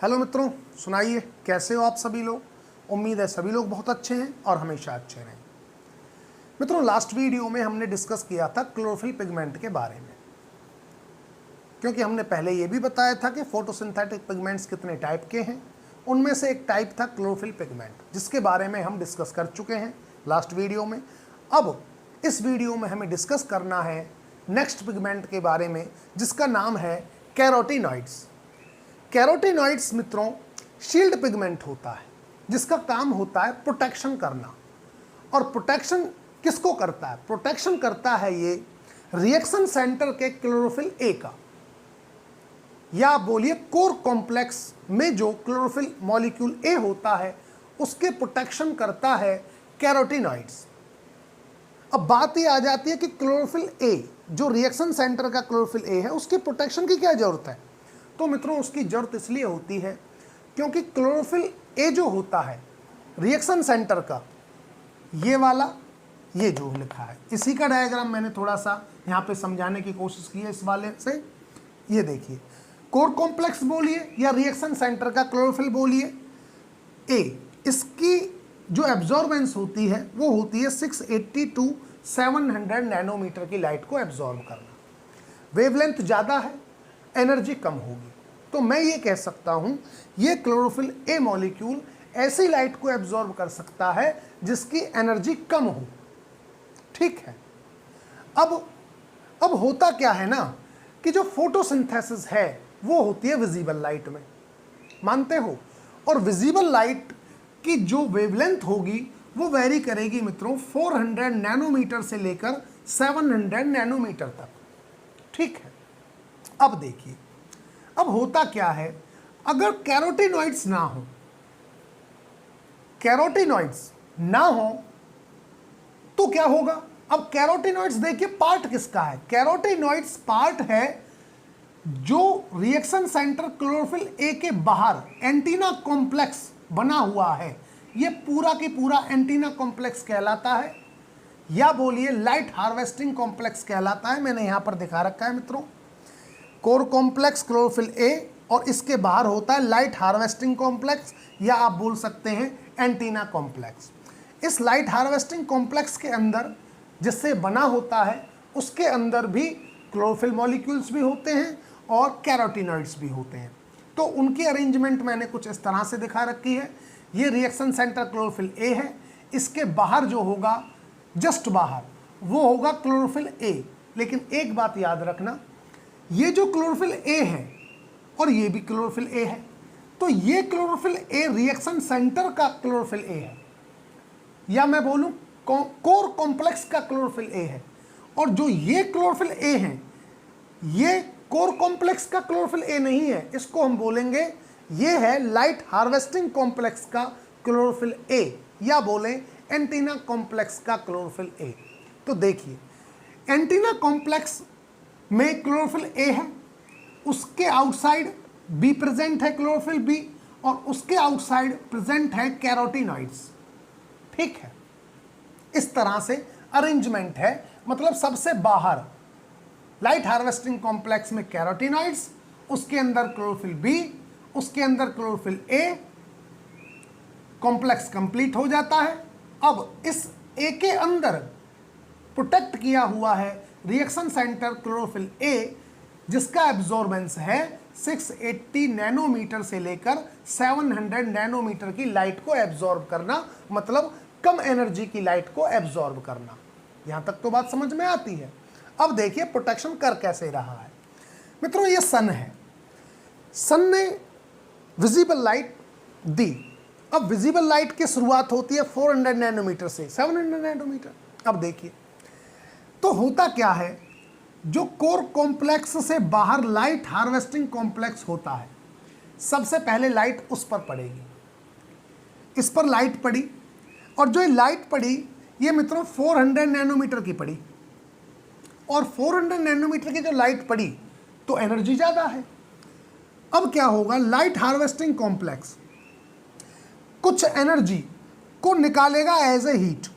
Hello मित्रों, सुनाइए कैसे हो आप सभी लोग। उम्मीद है सभी लोग बहुत अच्छे हैं और हमेशा अच्छे रहें। मित्रों, लास्ट वीडियो में हमने डिस्कस किया था क्लोरोफिल पिगमेंट के बारे में, क्योंकि हमने पहले ये भी बताया था कि फोटोसिंथेटिक पिगमेंट्स कितने टाइप के हैं। उनमें से एक टाइप था क्लोरोफिल पिगमेंट, जिसके बारे में हम डिस्कस कर चुके हैं लास्ट वीडियो में। अब इस वीडियो में हमें डिस्कस करना है नेक्स्ट पिगमेंट के बारे में, जिसका नाम है कैरोटीनॉइड्स। कैरोटीनॉइड्स मित्रों शील्ड पिगमेंट होता है, जिसका काम होता है प्रोटेक्शन करना। और प्रोटेक्शन किसको करता है? प्रोटेक्शन करता है ये रिएक्शन सेंटर के क्लोरोफिल ए का, या आप बोलिए कोर कॉम्प्लेक्स में जो क्लोरोफिल मॉलिक्यूल ए होता है उसके प्रोटेक्शन करता है कैरोटीनॉइड्स। अब बात ये आ जाती है कि क्लोरोफिल ए, जो रिएक्शन सेंटर का क्लोरोफिल ए है, उसकी प्रोटेक्शन की क्या जरूरत है? तो मित्रों उसकी जरूरत इसलिए होती है क्योंकि क्लोरोफिल ए जो होता है रिएक्शन सेंटर का, ये वाला, ये जो लिखा है, इसी का डायग्राम मैंने थोड़ा सा यहाँ पे समझाने की कोशिश की है इस वाले से। ये देखिए, कोर कॉम्प्लेक्स बोलिए या रिएक्शन सेंटर का क्लोरोफिल बोलिए ए, इसकी जो एब्जॉर्बेंस होती है वो होती है 680 to 700 नैनोमीटर की लाइट को एब्जॉर्ब करना। वेवलेंथ ज़्यादा है, एनर्जी कम होगी। तो मैं ये कह सकता हूँ ये क्लोरोफिल ए मॉलिक्यूल ऐसी लाइट को एब्जॉर्ब कर सकता है जिसकी एनर्जी कम हो। ठीक है। अब होता क्या है ना कि जो फोटोसिंथेसिस है वो होती है विजिबल लाइट में, मानते हो? और विजिबल लाइट की जो वेवलेंथ होगी वो वेरी करेगी मित्रों 400 नैनोमीटर से लेकर 700 नैनोमीटर तक। ठीक है। अब देखिए, अब होता क्या है, अगर कैरोटीनॉइड्स ना हो, कैरोटीनॉइड्स ना हो तो क्या होगा? अब कैरोटीनॉइड्स देखिए पार्ट किसका है? कैरोटीनॉइड्स पार्ट है जो रिएक्शन सेंटर क्लोरोफिल ए के बाहर एंटीना कॉम्प्लेक्स बना हुआ है, ये पूरा की पूरा एंटीना कॉम्प्लेक्स कहलाता है, या बोलिए लाइट हार्वेस्टिंग कॉम्प्लेक्स कहलाता है। मैंने यहां पर दिखा रखा है मित्रों, कोर कॉम्प्लेक्स क्लोरोफिल ए, और इसके बाहर होता है लाइट हार्वेस्टिंग कॉम्प्लेक्स, या आप बोल सकते हैं एंटीना कॉम्प्लेक्स। इस लाइट हार्वेस्टिंग कॉम्प्लेक्स के अंदर जिससे बना होता है उसके अंदर भी क्लोरोफिल मॉलिक्यूल्स भी होते हैं और कैरोटीनॉइड्स भी होते हैं। तो उनकी अरेंजमेंट मैंने कुछ इस तरह से दिखा रखी है। ये रिएक्शन सेंटर क्लोरोफिल ए है, इसके बाहर जो होगा, जस्ट बाहर, वो होगा क्लोरोफिल ए। लेकिन एक बात याद रखना, ये जो क्लोरोफिल ए है और ये भी क्लोरोफिल ए है, तो ये क्लोरोफिल ए रिएक्शन सेंटर का क्लोरोफिल ए है, या मैं बोलूं कोर कॉम्प्लेक्स का क्लोरोफिल ए है। और जो ये क्लोरोफिल ए है, ये कोर कॉम्प्लेक्स का क्लोरोफिल ए नहीं है, इसको हम बोलेंगे ये है लाइट हार्वेस्टिंग कॉम्प्लेक्स का क्लोरोफिल ए, या बोलें एंटीना कॉम्प्लेक्स का क्लोरोफिल ए। तो देखिए, एंटीना कॉम्प्लेक्स में क्लोरोफिल ए है, उसके आउटसाइड बी प्रेजेंट है क्लोरोफिल बी, और उसके आउटसाइड प्रेजेंट है कैरोटीनॉइड्स। ठीक है, इस तरह से अरेंजमेंट है। मतलब सबसे बाहर लाइट हार्वेस्टिंग कॉम्प्लेक्स में कैरोटीनॉइड्स, उसके अंदर क्लोरोफिल बी, उसके अंदर क्लोरोफिल ए, कॉम्प्लेक्स कंप्लीट हो जाता है। अब इस ए के अंदर प्रोटेक्ट किया हुआ है रिएक्शन सेंटर क्लोरोफिल ए, जिसका एब्जॉर्बेंस है 680 नैनोमीटर से लेकर 700 नैनोमीटर की लाइट को एब्जॉर्ब करना, मतलब कम एनर्जी की लाइट को एब्जॉर्ब करना। यहां तक तो बात समझ में आती है। अब देखिए प्रोटेक्शन कर कैसे रहा है। मित्रों, ये सन है, सन ने विजिबल लाइट दी। अब विजिबल लाइट की शुरुआत होती है 400 नैनोमीटर से 700 नैनोमीटर। अब देखिए, तो होता क्या है, जो कोर कॉम्प्लेक्स से बाहर लाइट हार्वेस्टिंग कॉम्प्लेक्स होता है, सबसे पहले लाइट उस पर पड़ेगी। इस पर लाइट पड़ी, और जो ये लाइट पड़ी ये मित्रों 400 नैनोमीटर की पड़ी, और 400 नैनोमीटर की जो लाइट पड़ी तो एनर्जी ज़्यादा है। अब क्या होगा, लाइट हार्वेस्टिंग कॉम्प्लेक्स कुछ एनर्जी को निकालेगा एज ए हीट,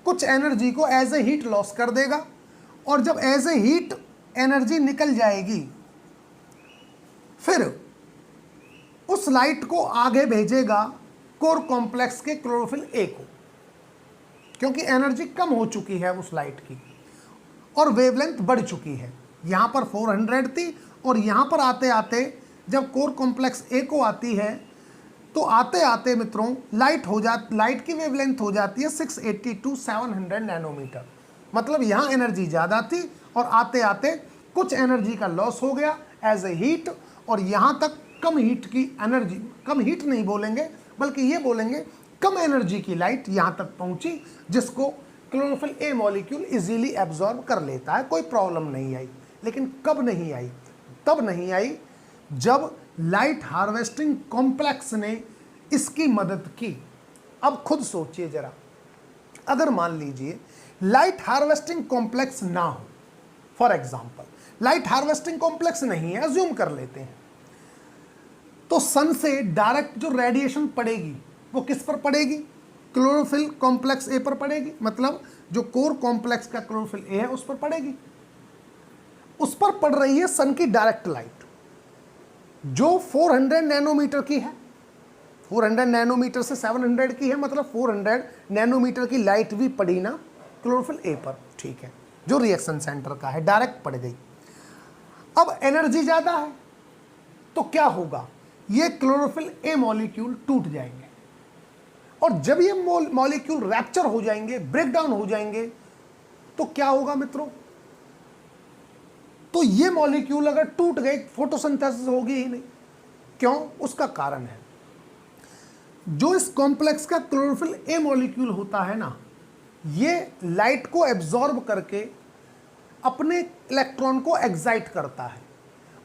कुछ एनर्जी को एज ए हीट लॉस कर देगा, और जब एज ए हीट एनर्जी निकल जाएगी, फिर उस लाइट को आगे भेजेगा कोर कॉम्प्लेक्स के क्लोरोफिल ए को, क्योंकि एनर्जी कम हो चुकी है उस लाइट की और वेवलेंथ बढ़ चुकी है। यहाँ पर 400 थी और यहाँ पर आते आते जब कोर कॉम्प्लेक्स ए को आती है तो आते आते मित्रों लाइट की वेवलेंथ हो जाती है 680 to 700 नैनोमीटर। मतलब यहाँ एनर्जी ज़्यादा थी और आते आते कुछ एनर्जी का लॉस हो गया एज ए हीट, और यहाँ तक कम हीट की एनर्जी, कम हीट नहीं बोलेंगे बल्कि ये बोलेंगे कम एनर्जी की लाइट यहाँ तक पहुँची, जिसको chlorophyll A molecule easily absorb कर लेता है, कोई प्रॉब्लम नहीं आई। लेकिन कब नहीं आई? तब नहीं आई जब लाइट हार्वेस्टिंग कॉम्प्लेक्स ने इसकी मदद की। अब खुद सोचिए जरा, अगर मान लीजिए लाइट हार्वेस्टिंग कॉम्प्लेक्स ना हो, for example light harvesting complex नहीं है, अज्यूम कर लेते हैं, तो सन से डायरेक्ट जो रेडिएशन पड़ेगी वो किस पर पड़ेगी? क्लोरोफिल कॉम्प्लेक्स ए पर पड़ेगी, मतलब जो कोर कॉम्प्लेक्स का क्लोरोफिल ए है उस पर पड़ेगी। उस पर पड़ रही है सन की डायरेक्ट लाइट जो 400 नैनोमीटर की है, 400 नैनोमीटर से 700 की है, मतलब 400 नैनोमीटर की लाइट भी पड़ी ना क्लोरोफिल ए पर, ठीक है, जो रिएक्शन सेंटर का है, डायरेक्ट पड़ गई। अब एनर्जी ज़्यादा है तो क्या होगा? ये क्लोरोफिल ए मॉलिक्यूल टूट जाएंगे, और जब ये मॉलिक्यूल रैप्चर हो जाएंगे, ब्रेक डाउन हो जाएंगे, तो क्या होगा मित्रों? तो ये मॉलिक्यूल अगर टूट गए, फोटोसिंथेसिस होगी ही नहीं। क्यों? उसका कारण है जो इस कॉम्प्लेक्स का क्लोरोफिल ए मॉलिक्यूल होता है ना, ये लाइट को एब्जॉर्ब करके अपने इलेक्ट्रॉन को एक्साइट करता है,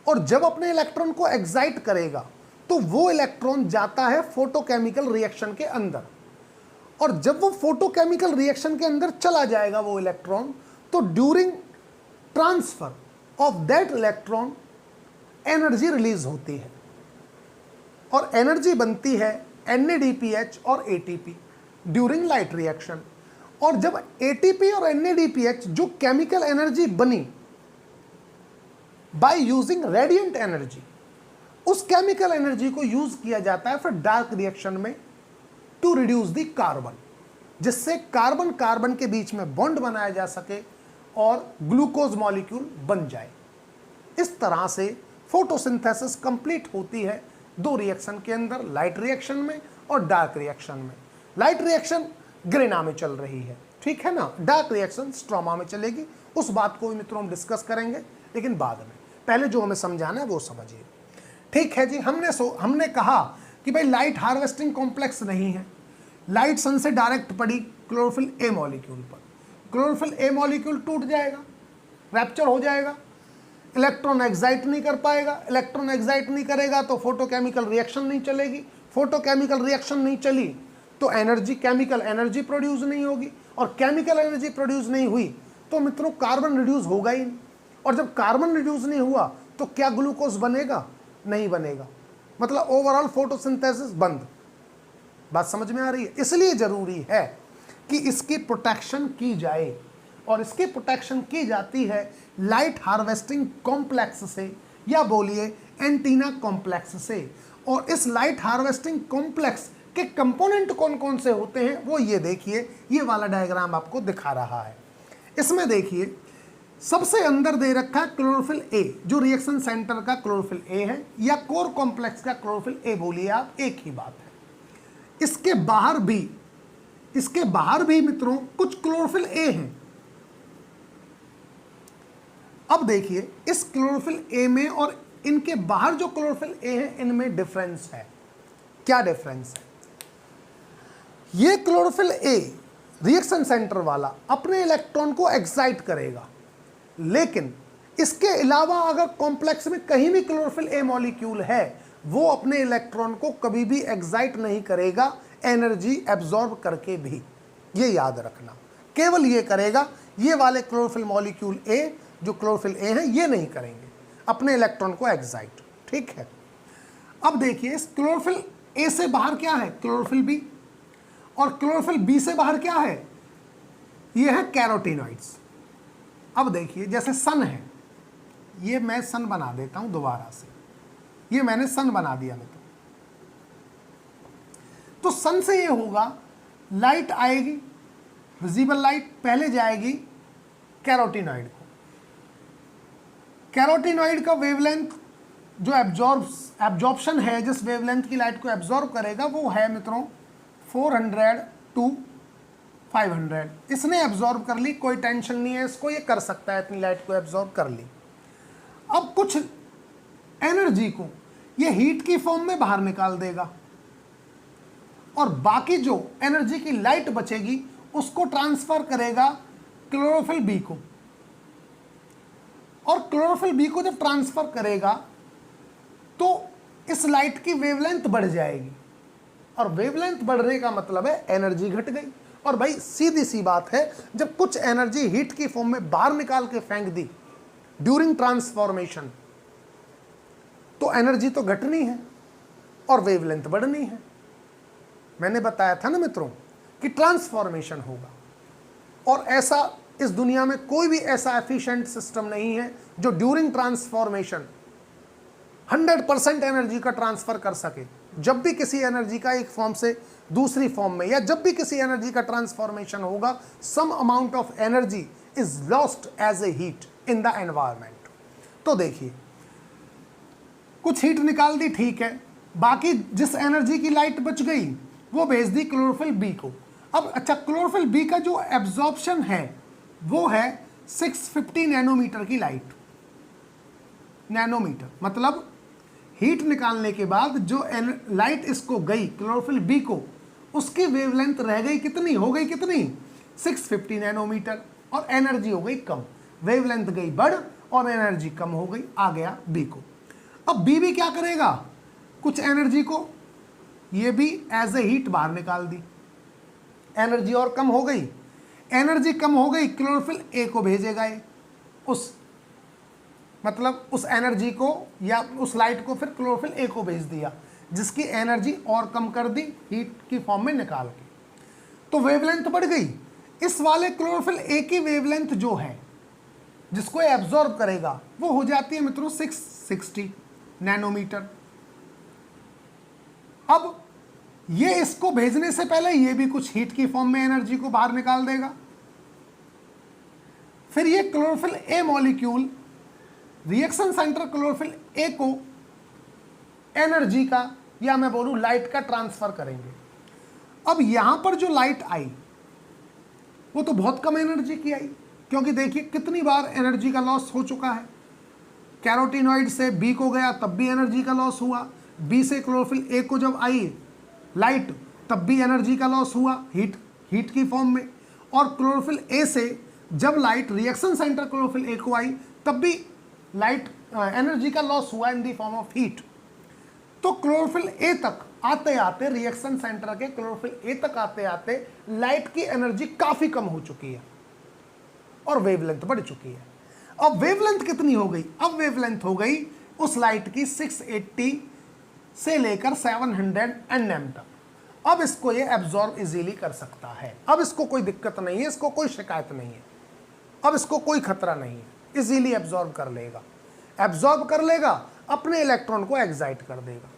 और जब अपने इलेक्ट्रॉन को एक्साइट करेगा तो वो इलेक्ट्रॉन जाता है फोटोकेमिकल रिएक्शन के अंदर, और जब वो फोटोकेमिकल रिएक्शन के अंदर चला जाएगा वो इलेक्ट्रॉन, तो during transfer of that electron energy release होती है, और एनर्जी बनती है NADPH और ATP ड्यूरिंग लाइट रिएक्शन। और जब ATP और NADPH जो केमिकल एनर्जी बनी बाय यूजिंग रेडिएंट एनर्जी, उस केमिकल एनर्जी को यूज किया जाता है फिर डार्क रिएक्शन में टू रिड्यूस द कार्बन, जिससे कार्बन कार्बन के बीच में बॉन्ड बनाया जा सके और ग्लूकोज मॉलिक्यूल बन जाए। इस तरह से फोटोसिंथेसिस कंप्लीट होती है दो रिएक्शन के अंदर, लाइट रिएक्शन में और डार्क रिएक्शन में। लाइट रिएक्शन ग्रेना में चल रही है, ठीक है ना, डार्क रिएक्शन स्ट्रोमा में चलेगी। उस बात को भी मित्रों हम डिस्कस करेंगे, लेकिन बाद में। पहले जो हमें समझाना है वो समझिए, ठीक है जी। हमने कहा कि भाई लाइट हार्वेस्टिंग कॉम्प्लेक्स नहीं है, लाइट सन से डायरेक्ट पड़ी क्लोरोफिल ए मॉलिक्यूल पर, क्लोरोफिल ए मॉलिक्यूल टूट जाएगा, रैप्चर हो जाएगा, इलेक्ट्रॉन एक्साइट नहीं कर पाएगा, इलेक्ट्रॉन एक्साइट नहीं करेगा तो फोटोकेमिकल रिएक्शन नहीं चलेगी, फोटोकेमिकल रिएक्शन नहीं चली तो एनर्जी, केमिकल एनर्जी प्रोड्यूस नहीं होगी, और केमिकल एनर्जी प्रोड्यूस नहीं हुई तो मित्रों कार्बन रिड्यूस होगा ही नहीं, और जब कार्बन रिड्यूस नहीं हुआ तो क्या ग्लूकोज बनेगा? नहीं बनेगा, मतलब ओवरऑल फोटोसिंथेसिस बंद। बात समझ में आ रही है? इसलिए जरूरी है कि इसकी प्रोटेक्शन की जाए, और इसकी प्रोटेक्शन की जाती है लाइट हार्वेस्टिंग कॉम्प्लेक्स से, या बोलिए एंटीना कॉम्प्लेक्स से। और इस लाइट हार्वेस्टिंग कॉम्प्लेक्स के कंपोनेंट कौन कौन से होते हैं वो ये देखिए, ये वाला डायग्राम आपको दिखा रहा है। इसमें देखिए सबसे अंदर दे रखा है क्लोरोफिल ए, जो रिएक्शन सेंटर का क्लोरोफिल ए है, या कोर कॉम्प्लेक्स का क्लोरोफिल ए बोलिए आप, एक ही बात है। इसके बाहर भी मित्रों कुछ क्लोरोफिल ए हैं। अब देखिए इस क्लोरोफिल ए में और इनके बाहर जो क्लोरोफिल ए है इनमें डिफरेंस है। क्या डिफरेंस है? ये क्लोरोफिल ए रिएक्शन सेंटर वाला अपने इलेक्ट्रॉन को एक्साइट करेगा, लेकिन इसके अलावा अगर कॉम्प्लेक्स में कहीं भी क्लोरोफिल ए मॉलिक्यूल है वो अपने इलेक्ट्रॉन को कभी भी एक्साइट नहीं करेगा, एनर्जी एब्जॉर्ब करके भी। ये याद रखना, केवल ये करेगा, ये वाले क्लोरोफिल मॉलिक्यूल ए जो क्लोरोफिल ए हैं ये नहीं करेंगे अपने इलेक्ट्रॉन को एक्साइट, ठीक है। अब देखिए इस क्लोरोफिल ए से बाहर क्या है? क्लोरोफिल बी, और क्लोरोफिल बी से बाहर क्या है? ये है कैरोटीनॉइड्स। अब देखिए जैसे सन है, ये मैं सन बना देता हूं दोबारा से, ये मैंने सन बना दिया मित्रों, तो सन से ये होगा, लाइट आएगी, विजिबल लाइट पहले जाएगी कैरोटीनॉइड को। कैरोटीनॉइड का वेवलेंथ जो एब्जॉर्प्शन है, जिस वेवलेंथ की लाइट को एब्जॉर्ब करेगा वो है मित्रों 400 टू 500। इसने एब्जॉर्ब कर ली, कोई टेंशन नहीं है इसको, ये कर सकता है, इतनी लाइट को एब्जॉर्ब कर ली। अब कुछ एनर्जी को ये हीट की फॉर्म में बाहर निकाल देगा और बाकी जो एनर्जी की लाइट बचेगी उसको ट्रांसफर करेगा क्लोरोफिल बी को। और क्लोरोफिल बी को जब ट्रांसफर करेगा तो इस लाइट की वेवलेंथ बढ़ जाएगी, और वेवलेंथ बढ़ने का मतलब है एनर्जी घट गई। और भाई सीधी सी बात है, जब कुछ एनर्जी हीट की फॉर्म में बाहर निकाल के फेंक दी ड्यूरिंग ट्रांसफॉर्मेशन, तो एनर्जी तो घटनी है और वेवलेंथ बढ़नी है। मैंने बताया था ना मित्रों कि ट्रांसफॉर्मेशन होगा, और ऐसा इस दुनिया में कोई भी ऐसा एफिशिएंट सिस्टम नहीं है जो ड्यूरिंग ट्रांसफॉर्मेशन 100% एनर्जी का ट्रांसफर कर सके। जब भी किसी एनर्जी का एक फॉर्म से दूसरी फॉर्म में, या जब भी किसी एनर्जी का ट्रांसफॉर्मेशन होगा, some amount of energy is lost as a heat in the environment. तो देखिए, कुछ हीट निकाल दी, ठीक है, बाकी जिस एनर्जी की लाइट बच गई वो भेज दी क्लोरोफिल बी को। अब अच्छा, क्लोरोफिल बी का जो एब्जॉर्प्शन है वो है 650 नैनोमीटर की लाइट। नैनोमीटर मतलब हीट निकालने के बाद जो लाइट इसको गई क्लोरोफिल बी को, उसकी वेवलेंथ रह गई कितनी, हो गई कितनी 650 नैनोमीटर, और एनर्जी हो गई कम। वेवलेंथ गई बढ़ और एनर्जी कम हो गई, आ गया बी को। अब बी भी क्या करेगा, कुछ एनर्जी को ये भी एज ए हीट बाहर निकाल दी, एनर्जी और कम हो गई। एनर्जी कम हो गई, क्लोरोफिल ए को भेजेगा ये, उस मतलब उस एनर्जी को या उस लाइट को फिर क्लोरोफिल ए को भेज दिया, जिसकी एनर्जी और कम कर दी हीट की फॉर्म में निकाल के, तो वेवलेंथ बढ़ गई। इस वाले क्लोरोफिल ए की वेवलेंथ जो है जिसको एब्जॉर्ब करेगा वो हो जाती है मित्रों 660 नैनोमीटर। अब ये इसको भेजने से पहले ये भी कुछ हीट की फॉर्म में एनर्जी को बाहर निकाल देगा। फिर ये chlorophyll A molecule reaction centre chlorophyll A को एनर्जी का, या मैं बोलूं लाइट का, ट्रांसफर करेंगे। अब यहां पर जो लाइट आई वो तो बहुत कम एनर्जी की आई, क्योंकि देखिए कितनी बार एनर्जी का लॉस हो चुका है। कैरोटीनॉइड से बी को गया तब भी एनर्जी का लॉस हुआ, बी से क्लोरोफिल ए को जब आई लाइट तब भी एनर्जी का लॉस हुआ हीट की फॉर्म में, और क्लोरोफिल ए से जब light reaction centre chlorophyll A को आई तब भी लाइट एनर्जी का लॉस हुआ इन दी फॉर्म ऑफ हीट। तो क्लोरोफिल ए तक आते आते, रिएक्शन सेंटर के क्लोरोफिल ए तक आते आते लाइट की एनर्जी काफी कम हो चुकी है और वेवलेंथ बढ़ चुकी है। अब वेवलेंथ कितनी हो गई, अब वेवलेंथ हो गई उस लाइट की 680 से लेकर 700 nm तक। अब इसको ये एब्जॉर्ब इजीली कर सकता है, अब इसको कोई दिक्कत नहीं है, इसको कोई शिकायत नहीं है, अब इसको कोई खतरा नहीं है, इजीली एब्जॉर्ब कर लेगा। एब्जॉर्ब कर लेगा, अपने इलेक्ट्रॉन को एक्साइट कर देगा।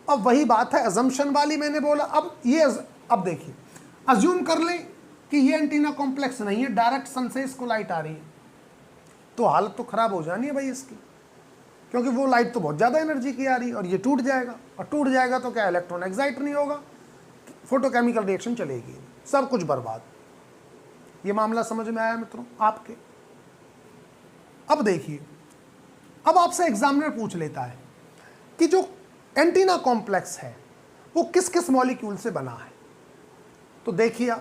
अब वही बात है अजम्पशन वाली, मैंने बोला। अब देखिए, अज्यूम कर लें कि ये एंटीना कॉम्प्लेक्स नहीं है, डायरेक्ट सन से इसको लाइट आ रही है, तो हालत तो खराब हो जानी है भाई इसकी, क्योंकि वो लाइट तो बहुत ज़्यादा एनर्जी की आ रही है, और ये टूट जाएगा, और टूट जाएगा तो क्या इलेक्ट्रॉन एक्साइट नहीं होगा, फोटोकेमिकल रिएक्शन चलेगी, सब कुछ बर्बाद। ये मामला समझ में आया मित्रों आपके? अब देखिए, अब आपसे एग्जामिनर पूछ लेता है कि जो एंटीना कॉम्प्लेक्स है वो किस किस मॉलिक्यूल से बना है। तो देखिए,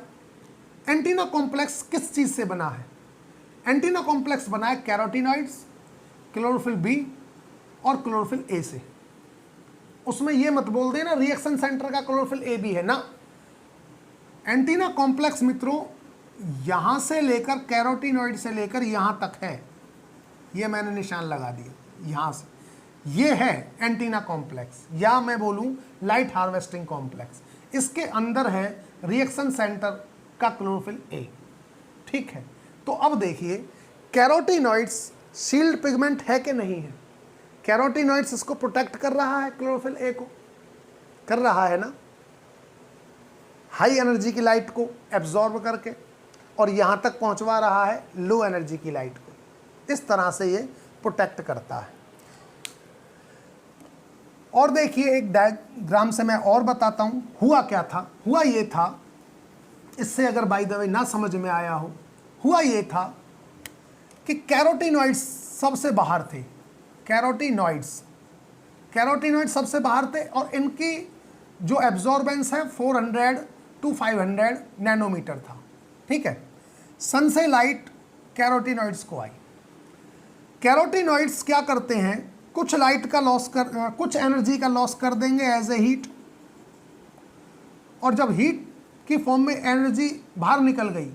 एंटीना कॉम्प्लेक्स किस चीज से बना है? एंटीना कॉम्प्लेक्स बना है कैरोटीनॉइड्स, क्लोरोफिल बी और क्लोरोफिल ए से। उसमें ये मत बोल देना रिएक्शन सेंटर का क्लोरोफिल ए भी है ना। एंटीना कॉम्प्लेक्स मित्रों यहां से लेकर, कैरोटीनॉइड से लेकर यहां तक है, ये मैंने निशान लगा दिया यहां से, ये है एंटीना कॉम्प्लेक्स, या मैं बोलूं लाइट हार्वेस्टिंग कॉम्प्लेक्स। इसके अंदर है रिएक्शन सेंटर का क्लोरोफिल ए, ठीक है। तो अब देखिए, कैरोटीनॉइड्स शील्ड पिगमेंट है कि नहीं है? कैरोटीनॉइड्स इसको प्रोटेक्ट कर रहा है, क्लोरोफिल ए को कर रहा है ना। हाई एनर्जी की लाइट को एब्जॉर्ब करके और यहाँ तक पहुँचवा रहा है लो एनर्जी की लाइट को। इस तरह से ये प्रोटेक्ट करता है। और देखिए एक डायग्राम से मैं और बताता हूँ हुआ क्या था। हुआ ये था, इससे अगर बाय द वे ना समझ में आया हो, हुआ ये था कि कैरोटीनॉइड्स सबसे बाहर थे। कैरोटीनॉइड्स सबसे बाहर थे और इनकी जो एब्जॉर्बेंस है 400 to 500 नैनोमीटर था। ठीक है, सन से लाइट कैरोटीनॉइड्स को आई। कैरोटीनॉइड्स क्या करते हैं, कुछ लाइट का लॉस कर, कुछ एनर्जी का लॉस कर देंगे एज ए हीट, और जब हीट की फॉर्म में एनर्जी बाहर निकल गई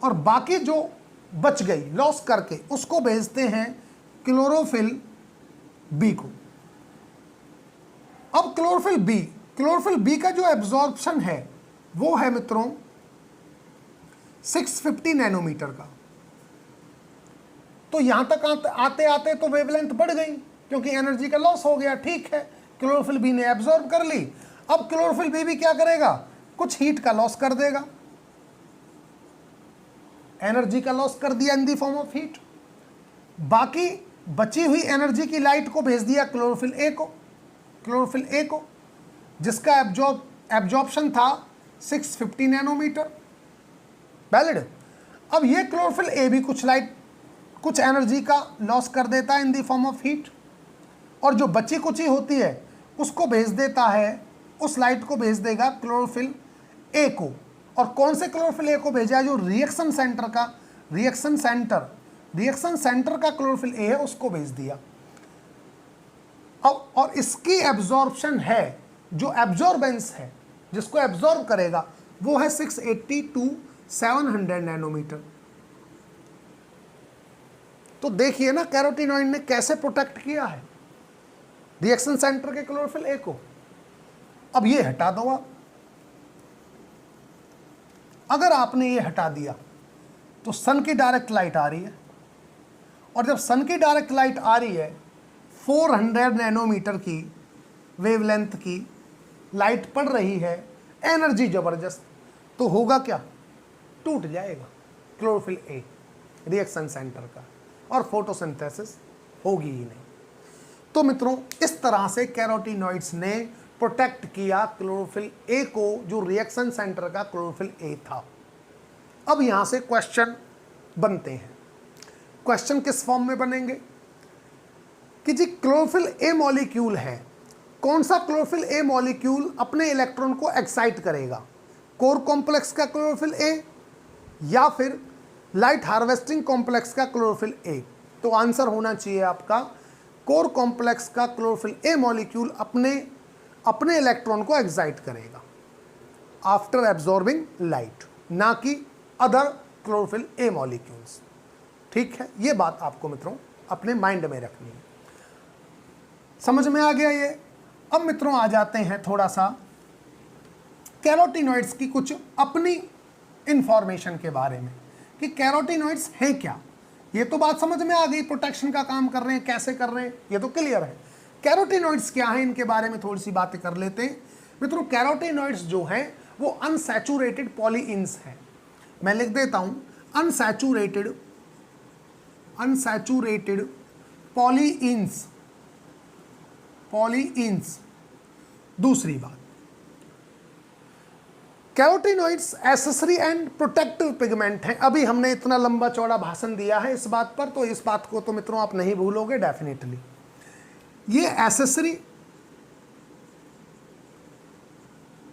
और बाकी जो बच गई लॉस करके, उसको भेजते हैं क्लोरोफिल बी को। अब क्लोरोफिल बी का जो एब्जॉर्प्शन है वो है मित्रों 650 नैनोमीटर का। तो यहां तक आते आते तो वेवलेंथ बढ़ गई क्योंकि एनर्जी का लॉस हो गया। ठीक है, क्लोरोफिल बी ने एब्जॉर्ब कर ली। अब क्लोरोफिल बी भी क्या करेगा, कुछ हीट का लॉस कर देगा, एनर्जी का लॉस कर दिया इन दी फॉर्म ऑफ हीट। बाकी बची हुई एनर्जी की लाइट को भेज दिया क्लोरोफिल ए को, जिसका एब्जॉर्प्शन था 650 नैनोमीटर। वैलिड। अब ये क्लोरोफिल ए भी कुछ एनर्जी का लॉस कर देता है इन दी फॉर्म ऑफ हीट, और जो बची कुची होती है उसको भेज देता है, उस लाइट को भेज देगा क्लोरोफिल ए को। और कौन से क्लोरोफिल ए को भेजा है, जो रिएक्शन सेंटर का क्लोरोफिल ए है उसको भेज दिया। अब और इसकी एब्जॉर्प्शन है, जो एब्जॉर्बेंस है जिसको एब्जॉर्ब करेगा वो है 680 to 700 नैनोमीटर। तो देखिए ना कैरोटीनॉइड ने कैसे प्रोटेक्ट किया है रिएक्शन सेंटर के क्लोरोफिल ए को। अब ये हटा दो आप। अगर आपने ये हटा दिया तो सन की डायरेक्ट लाइट आ रही है, और जब सन की डायरेक्ट लाइट आ रही है 400 नैनोमीटर की वेवलेंथ की लाइट पड़ रही है, एनर्जी जबरदस्त, तो होगा क्या, टूट जाएगा क्लोरोफिल ए रिएक्शन सेंटर का और फोटोसिंथेसिस होगी ही नहीं। तो मित्रों इस तरह से कैरोटीनॉइड्स ने प्रोटेक्ट किया क्लोरोफिल ए को, जो रिएक्शन सेंटर का क्लोरोफिल ए था। अब यहां से क्वेश्चन बनते हैं। क्वेश्चन किस फॉर्म में बनेंगे कि जी क्लोरोफिल ए मॉलिक्यूल है, कौन सा क्लोरोफिल ए मॉलिक्यूल अपने इलेक्ट्रॉन को एक्साइट करेगा, कोर कॉम्प्लेक्स का क्लोरोफिल ए या फिर लाइट हार्वेस्टिंग कॉम्प्लेक्स का क्लोरोफिल ए। तो आंसर होना चाहिए आपका कोर कॉम्प्लेक्स का क्लोरोफिल ए मॉलिक्यूल अपने इलेक्ट्रॉन को एक्साइट करेगा आफ्टर एब्जॉर्बिंग लाइट, ना कि अदर क्लोरोफिल ए मॉलिक्यूल्स। ठीक है, ये बात आपको मित्रों अपने माइंड में रखनी है। समझ में आ गया ये। अब मित्रों आ जाते हैं थोड़ा सा कैरोटीनॉइड्स की कुछ अपनी इंफॉर्मेशन के बारे में कि कैरोटीनॉइड्स हैं क्या। ये तो बात समझ में आ गई, प्रोटेक्शन का काम कर रहे हैं, कैसे कर रहे हैं ये तो क्लियर है। कैरोटीनॉइड्स क्या हैं, इनके बारे में थोड़ी सी बातें कर लेते हैं। मित्रों कैरोटीनॉइड्स जो हैं वो अनसैचुरेटेड पॉलीइंस हैं। मैं लिख देता हूं अनसैचुरेटेड पॉलीइंस। दूसरी बात, carotenoids accessory and protective pigment हैं। अभी हमने इतना लंबा चौड़ा भाषण दिया है इस बात पर, तो इस बात को तो मित्रों आप नहीं भूलोगे डेफिनेटली। ये एसेसरी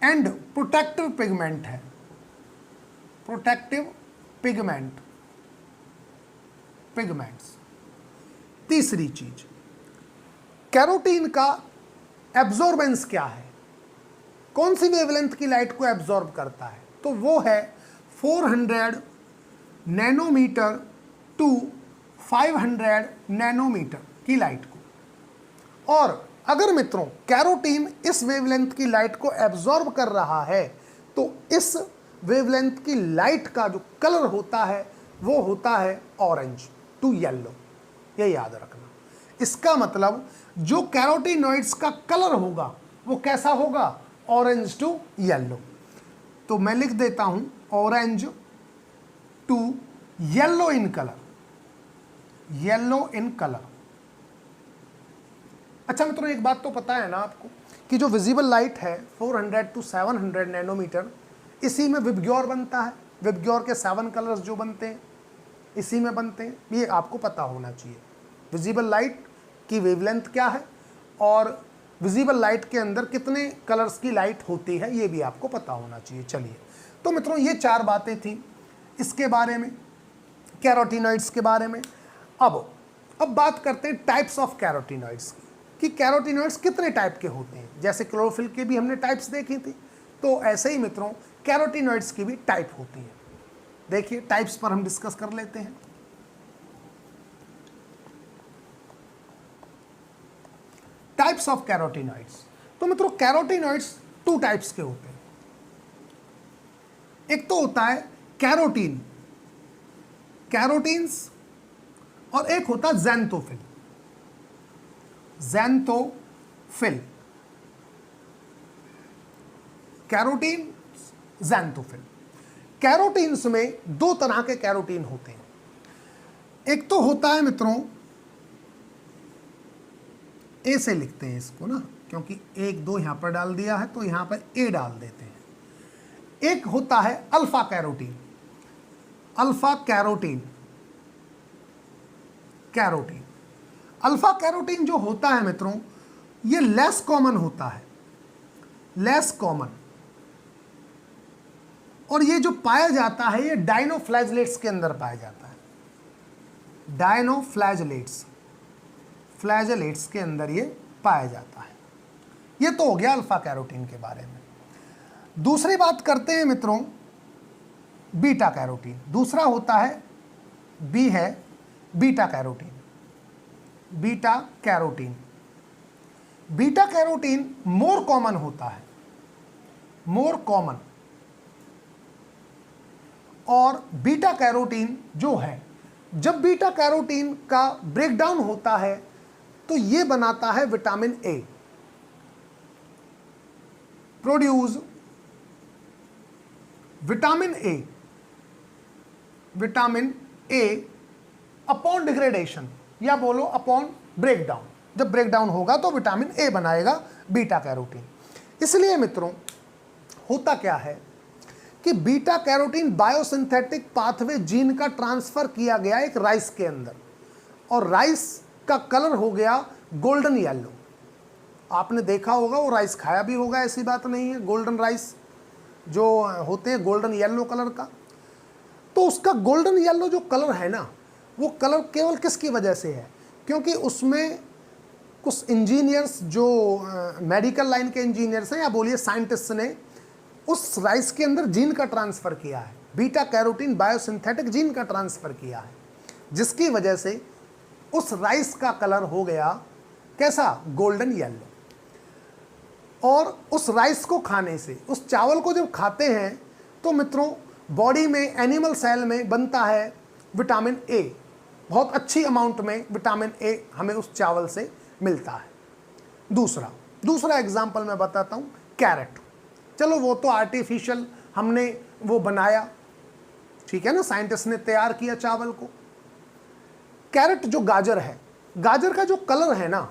एंड प्रोटेक्टिव पिगमेंट है, प्रोटेक्टिव पिगमेंट्स। तीसरी चीज, कैरोटीन का एब्जॉर्बेंस क्या है, कौन सी वेवलेंथ की लाइट को एब्जॉर्ब करता है, तो वो है 400 नैनोमीटर टू 500 नैनोमीटर की लाइट को। और अगर मित्रों कैरोटीन इस वेवलेंथ की लाइट को एब्जॉर्ब कर रहा है तो इस वेवलेंथ की लाइट का जो कलर होता है वो होता है ऑरेंज टू येलो। ये याद रखना। इसका मतलब जो कैरोटीनॉइड्स का कलर होगा वो कैसा होगा, ऑरेंज टू येलो। तो मैं लिख देता हूं orange to yellow in colour, yellow in colour. अच्छा मित्रों, एक बात तो पता है ना आपको कि जो विजिबल लाइट है 400 टू 700 नैनोमीटर, इसी में विबग्योर बनता है। विबग्योर के 7 कलर्स जो बनते हैं इसी में बनते हैं, ये आपको पता होना चाहिए। विजिबल लाइट की वेवलेंथ क्या है और विजिबल लाइट के अंदर कितने कलर्स की लाइट होती है, ये भी आपको पता होना चाहिए। चलिए, तो मित्रों ये 4 बातें थी इसके बारे में, कैरोटीनॉइड्स के बारे में। अब बात करते हैं टाइप्स ऑफ कैरोटीनॉइड्स की, कि कैरोटीनॉइड्स कितने टाइप के होते हैं। जैसे क्लोरोफिल के भी हमने टाइप्स देखी थी, तो ऐसे ही मित्रों कैरोटीनॉइड्स की भी टाइप होती है। देखिए, टाइप्स पर हम डिस्कस कर लेते हैं। Types of carotenoids. तो मित्रों कैरोटीनॉइड्स 2 टाइप्स के होते हैं। एक तो होता है कैरोटीन, कैरोटीन्स, और एक होता है xanthophyll, xanthophyll. Carotene, xanthophyll. Carotenes में 2 तरह के कैरोटीन होते हैं। एक तो होता है मित्रों, ए से लिखते हैं इसको ना, क्योंकि 1 2 यहां पर डाल दिया है तो यहां पर ए डाल देते हैं। एक होता है alpha carotene, alpha carotene, carotene. Alpha carotene जो होता है मित्रों, ये लेस कॉमन होता है, लेस कॉमन, और ये जो पाया जाता है ये डायनोफ्लैजलेट्स के अंदर पाया जाता है। डायनोफ्लैजलेट्स, फ्लैजलेट्स के अंदर ये पाया जाता है। ये तो हो गया अल्फा कैरोटीन के बारे में। दूसरी बात करते हैं मित्रों बीटा कैरोटीन। दूसरा होता है, बी है beta carotene, beta carotene. Beta carotene more common होता है, मोर कॉमन। और बीटा कैरोटीन जो है, जब बीटा कैरोटीन का ब्रेकडाउन होता है तो ये बनाता है vitamin A, produce vitamin A, vitamin A upon degradation, या बोलो अपॉन ब्रेकडाउन। जब ब्रेकडाउन होगा तो विटामिन ए बनाएगा बीटा कैरोटीन। इसलिए मित्रों होता क्या है कि beta carotene biosynthetic pathway gene का ट्रांसफर किया गया एक राइस के अंदर, और राइस का कलर हो गया गोल्डन येलो। आपने देखा होगा, वो राइस खाया भी होगा, ऐसी बात नहीं है। गोल्डन राइस जो होते हैं गोल्डन येलो कलर का, तो उसका गोल्डन येलो जो कलर है ना, वो कलर केवल किसकी वजह से है? क्योंकि उसमें कुछ इंजीनियर्स जो मेडिकल लाइन के इंजीनियर्स हैं, या बोलिए साइंटिस्ट ने उस राइस के अंदर जीन का ट्रांसफ़र किया है, बीटा कैरोटीन बायोसिंथेटिक जीन का ट्रांसफ़र किया है, जिसकी वजह से उस राइस का कलर हो गया कैसा? Golden yellow. और उस राइस को खाने से, उस चावल को जब खाते हैं तो मित्रों बॉडी में, एनिमल सेल में बनता है विटामिन ए। बहुत अच्छी अमाउंट में विटामिन ए हमें उस चावल से मिलता है। दूसरा एग्जाम्पल मैं बताता हूँ, कैरेट। चलो वो तो आर्टिफिशियल हमने वो बनाया, ठीक है ना, साइंटिस्ट ने तैयार किया चावल को। कैरेट जो गाजर है, गाजर का जो कलर है ना,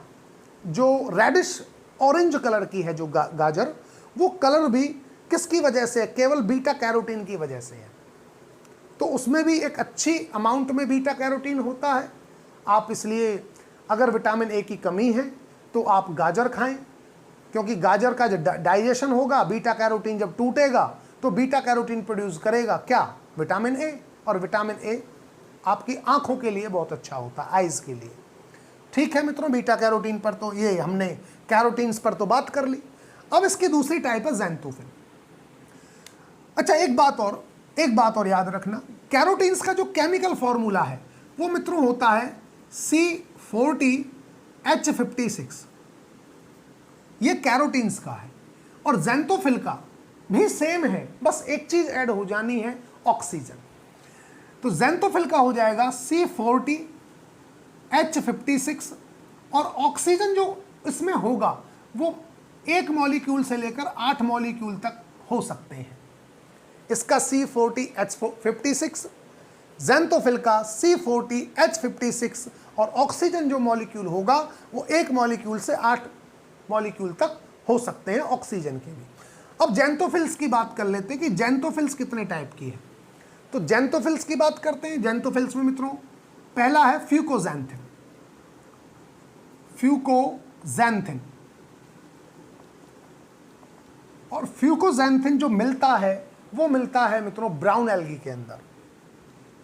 जो रेडिश ऑरेंज कलर की है जो गाजर, वो कलर भी किसकी वजह से है? केवल बीटा कैरोटीन की वजह से है। तो उसमें भी एक अच्छी अमाउंट में बीटा कैरोटीन होता है। आप इसलिए अगर विटामिन ए की कमी है तो आप गाजर खाएं, क्योंकि गाजर का जो डाइजेशन होगा, बीटा कैरोटीन जब टूटेगा तो बीटा कैरोटीन प्रोड्यूस करेगा क्या? Vitamin A. और विटामिन ए आपकी आंखों के लिए बहुत अच्छा होता है, आइज़ के लिए। ठीक है मित्रों, बीटा कैरोटीन पर तो ये हमने कैरोटीन्स पर तो बात कर ली। अब इसकी दूसरी टाइप है ज़ैंथोफिल। अच्छा, एक बात और याद रखना, कैरोटीन्स का जो केमिकल फॉर्मूला है वो मित्रों होता है C40H56। ये कैरोटीन्स का है। और ज़ैंथोफिल का भी सेम है, बस एक चीज ऐड हो जानी है, ऑक्सीजन। तो ज़ैंथोफिल का हो जाएगा C40H56, और ऑक्सीजन जो इसमें होगा वो 1 मॉलिक्यूल से लेकर 8 मॉलिक्यूल तक हो सकते हैं। इसका C40H56, ज़ैंथोफिल का C40H56, और ऑक्सीजन जो मॉलिक्यूल होगा वो 1 मॉलिक्यूल से 8 मॉलिक्यूल तक हो सकते हैं ऑक्सीजन के भी। अब ज़ैंथोफिल्स की बात कर लेते हैं कि ज़ैंथोफिल्स कितने टाइप की है। तो ज़ैंथोफिल्स की बात करते हैं। ज़ैंथोफिल्स में मित्रों पहला है फ्यूकोज़ैंथिन। फ्यूकोज़ैंथिन, और फ्यूकोज़ैंथिन जो मिलता है वो मिलता है मित्रों ब्राउन एल्गी के अंदर।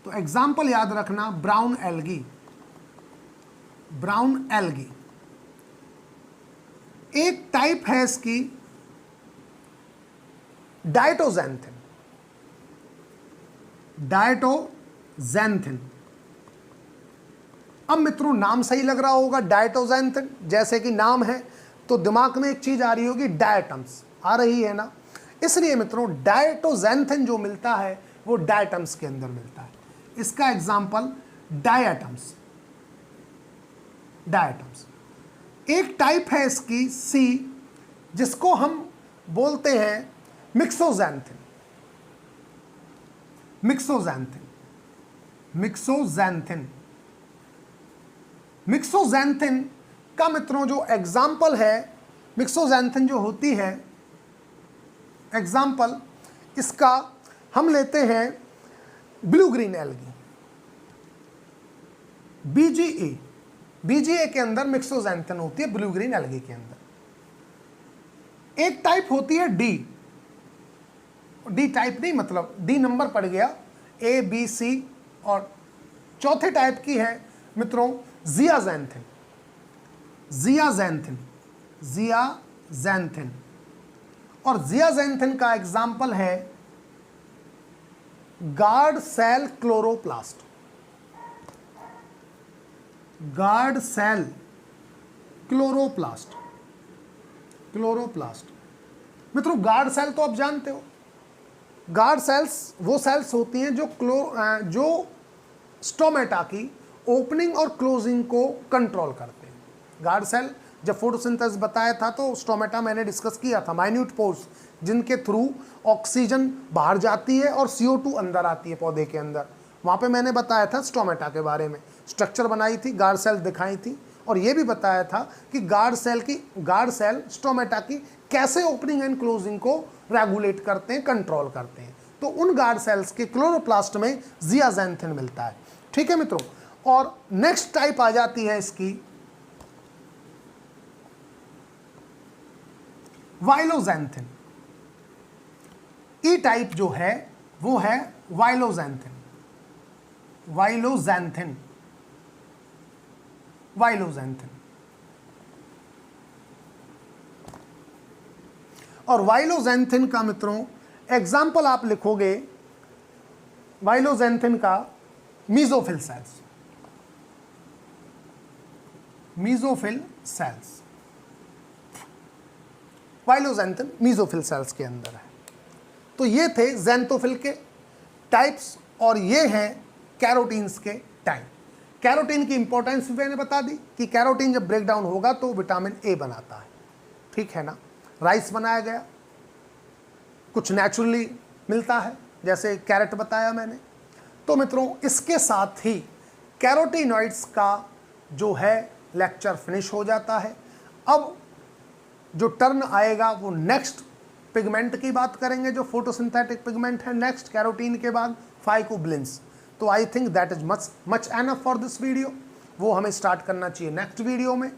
तो एग्जाम्पल याद रखना, ब्राउन एल्गी। ब्राउन एल्गी एक टाइप है इसकी डायटोज़ैंथिन। डायटोज़ैंथिन, अब मित्रों नाम सही लग रहा होगा डायटोज़ैंथिन, जैसे कि नाम है तो दिमाग में एक चीज आ रही होगी डायटम्स, आ रही है ना। इसलिए मित्रों डायटोज़ैंथिन जो मिलता है वो डायटम्स के अंदर मिलता है। इसका एग्जाम्पल डायटम्स। डायटम्स एक टाइप है इसकी सी, जिसको हम बोलते हैं मिक्सोज़ैंथिन। मिक्सोज़ैंथिन, मिक्सोज़ैंथिन, मिक्सोज़ैंथिन का मित्रों जो एग्जाम्पल है, मिक्सोज़ैंथिन जो होती है एग्जाम्पल इसका हम लेते हैं blue green algae, BGA। BGA के अंदर मिक्सोज़ैंथिन होती है ब्लू ग्रीन एल्गी के अंदर। एक टाइप होती है डी टाइप नहीं, मतलब डी नंबर पड़ गया, A B C, और चौथे टाइप की है मित्रों ज़ियाज़ैंथिन। ज़ियाज़ैंथिन, ज़ियाज़ैंथिन, और ज़ियाज़ैंथिन का एग्जाम्पल है guard cell chloroplast. Guard cell chloroplast. Chloroplast मित्रों गार्ड सेल तो आप जानते हो, गार्ड सेल्स वो सेल्स होती हैं जो स्टोमेटा की ओपनिंग और क्लोजिंग को कंट्रोल करते हैं। गार्ड सेल जब फोटोसिंथेसिस बताया था तो स्टोमेटा मैंने डिस्कस किया था, माइन्यूट पोर्स जिनके थ्रू ऑक्सीजन बाहर जाती है और CO2 अंदर आती है पौधे के अंदर। वहाँ पे मैंने बताया था स्टोमेटा के बारे में, स्ट्रक्चर बनाई थी, गार्ड सेल दिखाई थी, और ये भी बताया था कि गार्ड सेल स्टोमेटा की कैसे ओपनिंग एंड क्लोजिंग को रेगुलेट करते हैं, कंट्रोल करते हैं। तो उन गार्ड सेल्स के क्लोरोप्लास्ट में ज़ियाज़ैंथिन मिलता है। ठीक है मित्रों, और नेक्स्ट टाइप आ जाती है इसकी वाइलोज़ैंथिन। ई टाइप जो है वो है वाइलोज़ैंथिन। वाइलोज़ैंथिन, वाइलोज़ैंथिन, और वाइलोज़ैंथिन का मित्रों एग्जाम्पल आप लिखोगे वाइलोज़ैंथिन का mesophyll sales. Mesophyll sales, वाइलोज़ैंथिन mesophyll sales के अंदर है। तो ये थे ज़ैंथोफिल के टाइप्स, और ये हैं कैरोटीन्स के टाइप। कैरोटीन की इंपॉर्टेंस भी मैंने बता दी कि कैरोटीन जब ब्रेक डाउन होगा तो विटामिन ए बनाता है। ठीक है ना, राइस बनाया गया, कुछ नेचुरली मिलता है जैसे कैरेट बताया मैंने। तो मित्रों इसके साथ ही कैरोटीनॉइड्स का जो है लेक्चर फिनिश हो जाता है। अब जो टर्न आएगा वो नेक्स्ट पिगमेंट की बात करेंगे, जो फोटोसिंथेटिक पिगमेंट है नेक्स्ट कैरोटीन के बाद, फाइकोबिलिन्स। तो I think that is much enough for this video. वो हमें स्टार्ट करना चाहिए नेक्स्ट वीडियो में।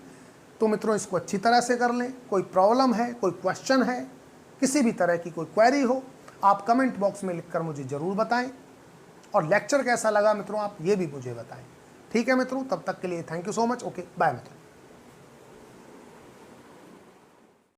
तो मित्रों इसको अच्छी तरह से कर लें। कोई प्रॉब्लम है, कोई क्वेश्चन है, किसी भी तरह की कोई क्वेरी हो, आप कमेंट बॉक्स में लिखकर मुझे ज़रूर बताएं, और लेक्चर कैसा लगा मित्रों आप ये भी मुझे बताएं। ठीक है मित्रों, तब तक के लिए thank you so much. Okay bye मित्रों।